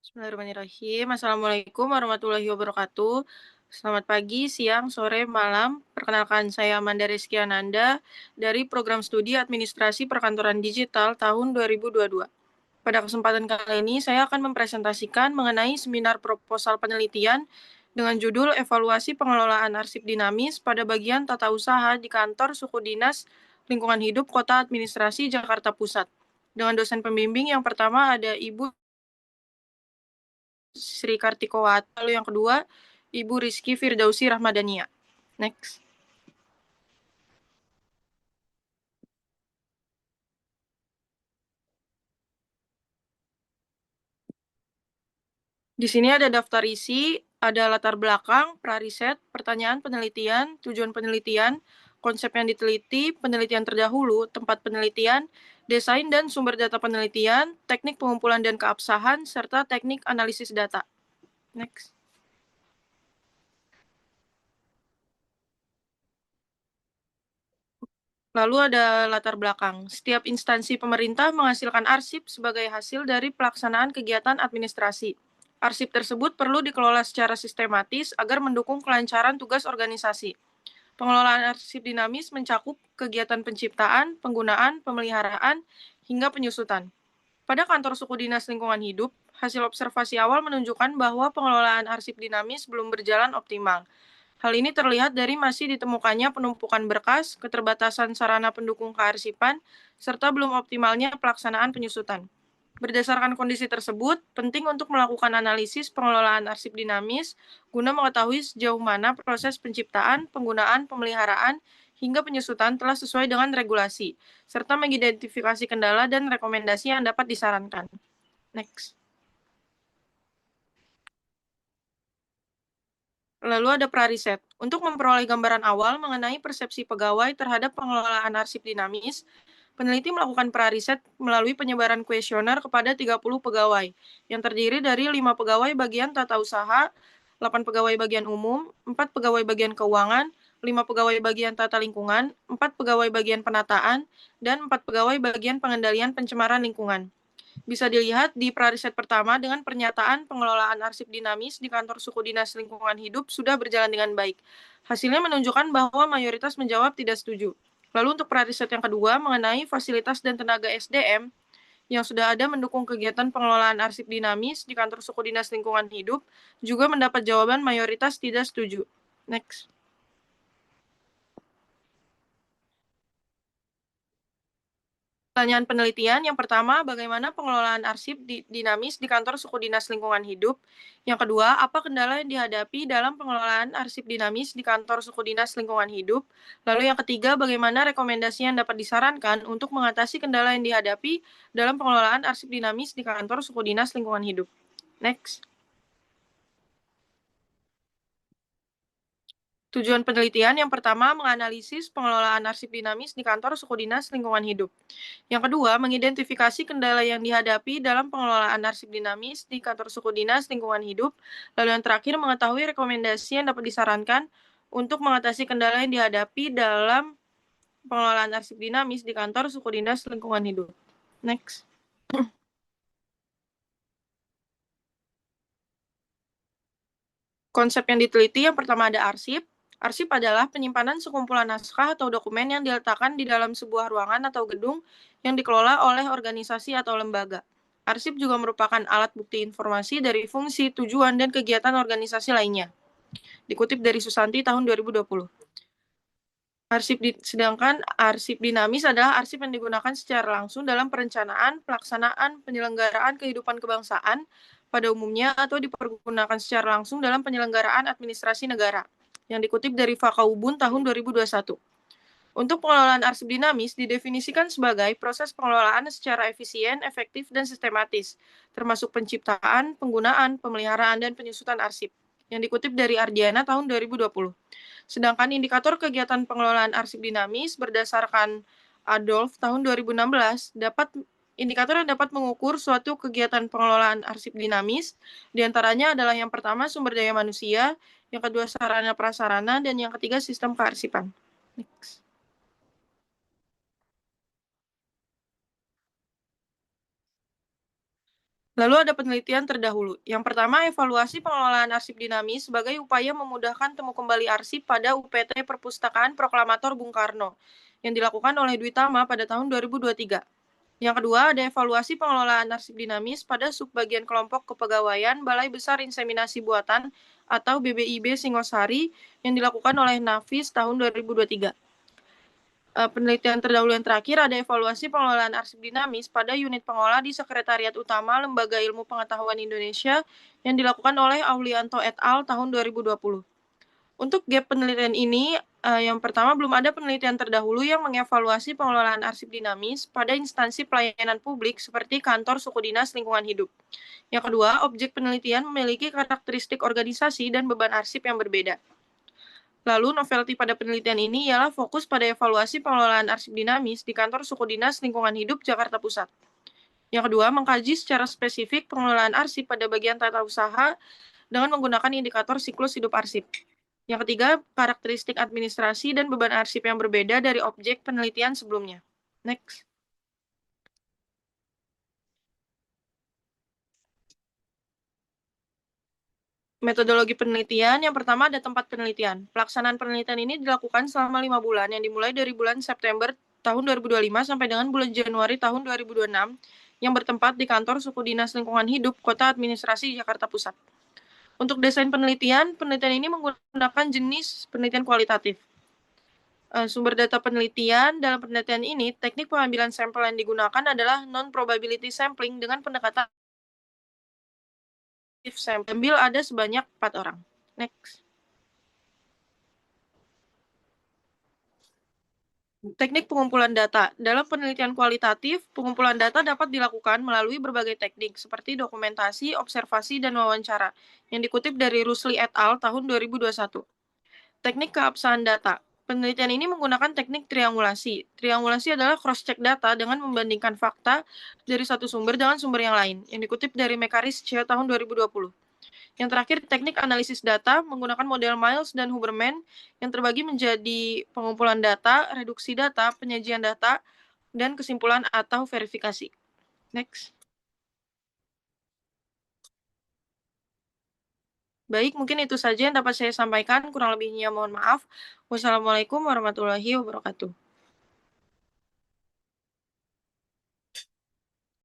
Bismillahirrahmanirrahim. Assalamualaikum warahmatullahi wabarakatuh. Selamat pagi, siang, sore, malam. Perkenalkan, saya Amanda Rizky Ananda dari Program Studi Administrasi Perkantoran Digital tahun 2022. Pada kesempatan kali ini, saya akan mempresentasikan mengenai seminar proposal penelitian dengan judul Evaluasi Pengelolaan Arsip Dinamis pada bagian tata usaha di kantor suku dinas lingkungan hidup Kota Administrasi Jakarta Pusat. Dengan dosen pembimbing yang pertama ada Ibu Sri Kartikowati, lalu yang kedua Ibu Rizky Firdausi Rahmadania. Next. Di sini ada daftar isi, ada latar belakang, prariset, pertanyaan penelitian, tujuan penelitian, konsep yang diteliti, penelitian terdahulu, tempat penelitian, desain dan sumber data penelitian, teknik pengumpulan dan keabsahan, serta teknik analisis data. Next. Lalu ada latar belakang. Setiap instansi pemerintah menghasilkan arsip sebagai hasil dari pelaksanaan kegiatan administrasi. Arsip tersebut perlu dikelola secara sistematis agar mendukung kelancaran tugas organisasi. Pengelolaan arsip dinamis mencakup kegiatan penciptaan, penggunaan, pemeliharaan, hingga penyusutan. Pada kantor suku dinas lingkungan hidup, hasil observasi awal menunjukkan bahwa pengelolaan arsip dinamis belum berjalan optimal. Hal ini terlihat dari masih ditemukannya penumpukan berkas, keterbatasan sarana pendukung kearsipan, serta belum optimalnya pelaksanaan penyusutan. Berdasarkan kondisi tersebut, penting untuk melakukan analisis pengelolaan arsip dinamis guna mengetahui sejauh mana proses penciptaan, penggunaan, pemeliharaan, hingga penyusutan telah sesuai dengan regulasi, serta mengidentifikasi kendala dan rekomendasi yang dapat disarankan. Next. Lalu ada prariset. Untuk memperoleh gambaran awal mengenai persepsi pegawai terhadap pengelolaan arsip dinamis, peneliti melakukan prariset melalui penyebaran kuesioner kepada 30 pegawai, yang terdiri dari 5 pegawai bagian tata usaha, 8 pegawai bagian umum, 4 pegawai bagian keuangan, 5 pegawai bagian tata lingkungan, 4 pegawai bagian penataan, dan 4 pegawai bagian pengendalian pencemaran lingkungan. Bisa dilihat di prariset pertama dengan pernyataan pengelolaan arsip dinamis di kantor suku dinas lingkungan hidup sudah berjalan dengan baik. Hasilnya menunjukkan bahwa mayoritas menjawab tidak setuju. Lalu untuk prariset yang kedua mengenai fasilitas dan tenaga SDM yang sudah ada mendukung kegiatan pengelolaan arsip dinamis di kantor suku dinas lingkungan hidup juga mendapat jawaban mayoritas tidak setuju. Next. Pertanyaan penelitian yang pertama, bagaimana pengelolaan arsip dinamis di kantor suku dinas lingkungan hidup? Yang kedua, apa kendala yang dihadapi dalam pengelolaan arsip dinamis di kantor suku dinas lingkungan hidup? Lalu yang ketiga, bagaimana rekomendasi yang dapat disarankan untuk mengatasi kendala yang dihadapi dalam pengelolaan arsip dinamis di kantor suku dinas lingkungan hidup? Next. Tujuan penelitian yang pertama menganalisis pengelolaan arsip dinamis di kantor suku dinas lingkungan hidup. Yang kedua, mengidentifikasi kendala yang dihadapi dalam pengelolaan arsip dinamis di kantor suku dinas lingkungan hidup. Lalu yang terakhir, mengetahui rekomendasi yang dapat disarankan untuk mengatasi kendala yang dihadapi dalam pengelolaan arsip dinamis di kantor suku dinas lingkungan hidup. Next. Konsep yang diteliti yang pertama ada arsip. Arsip adalah penyimpanan sekumpulan naskah atau dokumen yang diletakkan di dalam sebuah ruangan atau gedung yang dikelola oleh organisasi atau lembaga. Arsip juga merupakan alat bukti informasi dari fungsi, tujuan, dan kegiatan organisasi lainnya. Dikutip dari Susanti tahun 2020. Sedangkan arsip dinamis adalah arsip yang digunakan secara langsung dalam perencanaan, pelaksanaan, penyelenggaraan kehidupan kebangsaan pada umumnya atau dipergunakan secara langsung dalam penyelenggaraan administrasi negara. Yang dikutip dari Fakaubun tahun 2021. Untuk pengelolaan arsip dinamis didefinisikan sebagai proses pengelolaan secara efisien, efektif, dan sistematis, termasuk penciptaan, penggunaan, pemeliharaan, dan penyusutan arsip. Yang dikutip dari Ardiana tahun 2020. Sedangkan indikator kegiatan pengelolaan arsip dinamis berdasarkan Adolf tahun 2016 indikator yang dapat mengukur suatu kegiatan pengelolaan arsip dinamis diantaranya adalah yang pertama sumber daya manusia, yang kedua sarana prasarana, dan yang ketiga sistem kearsipan. Next. Lalu ada penelitian terdahulu. Yang pertama, evaluasi pengelolaan arsip dinamis sebagai upaya memudahkan temu kembali arsip pada UPT Perpustakaan Proklamator Bung Karno yang dilakukan oleh Dwi Tama pada tahun 2023. Yang kedua, ada evaluasi pengelolaan arsip dinamis pada subbagian kelompok kepegawaian Balai Besar Inseminasi Buatan atau BBIB Singosari yang dilakukan oleh Nafis tahun 2023. Penelitian terdahulu yang terakhir ada evaluasi pengelolaan arsip dinamis pada unit pengolah di Sekretariat Utama Lembaga Ilmu Pengetahuan Indonesia yang dilakukan oleh Aulianto et al. Tahun 2020. Untuk gap penelitian ini, yang pertama belum ada penelitian terdahulu yang mengevaluasi pengelolaan arsip dinamis pada instansi pelayanan publik seperti kantor suku dinas lingkungan hidup. Yang kedua, objek penelitian memiliki karakteristik organisasi dan beban arsip yang berbeda. Lalu, novelty pada penelitian ini ialah fokus pada evaluasi pengelolaan arsip dinamis di kantor suku dinas lingkungan hidup Jakarta Pusat. Yang kedua, mengkaji secara spesifik pengelolaan arsip pada bagian tata usaha dengan menggunakan indikator siklus hidup arsip. Yang ketiga, karakteristik administrasi dan beban arsip yang berbeda dari objek penelitian sebelumnya. Next. Metodologi penelitian, yang pertama ada tempat penelitian. Pelaksanaan penelitian ini dilakukan selama 5 bulan, yang dimulai dari bulan September tahun 2025 sampai dengan bulan Januari tahun 2026, yang bertempat di kantor suku dinas lingkungan hidup Kota Administrasi Jakarta Pusat. Untuk desain penelitian ini menggunakan jenis penelitian kualitatif. Sumber data penelitian dalam penelitian ini, teknik pengambilan sampel yang digunakan adalah non-probability sampling dengan pendekatan sampel. Ambil ada sebanyak 4 orang. Next. Teknik pengumpulan data. Dalam penelitian kualitatif, pengumpulan data dapat dilakukan melalui berbagai teknik, seperti dokumentasi, observasi, dan wawancara, yang dikutip dari Rusli et al. Tahun 2021. Teknik keabsahan data. Penelitian ini menggunakan teknik triangulasi. Triangulasi adalah cross-check data dengan membandingkan fakta dari satu sumber dengan sumber yang lain, yang dikutip dari Mekarische tahun 2020. Yang terakhir, teknik analisis data menggunakan model Miles dan Huberman yang terbagi menjadi pengumpulan data, reduksi data, penyajian data, dan kesimpulan atau verifikasi. Next. Baik, mungkin itu saja yang dapat saya sampaikan. Kurang lebihnya mohon maaf. Wassalamualaikum warahmatullahi wabarakatuh.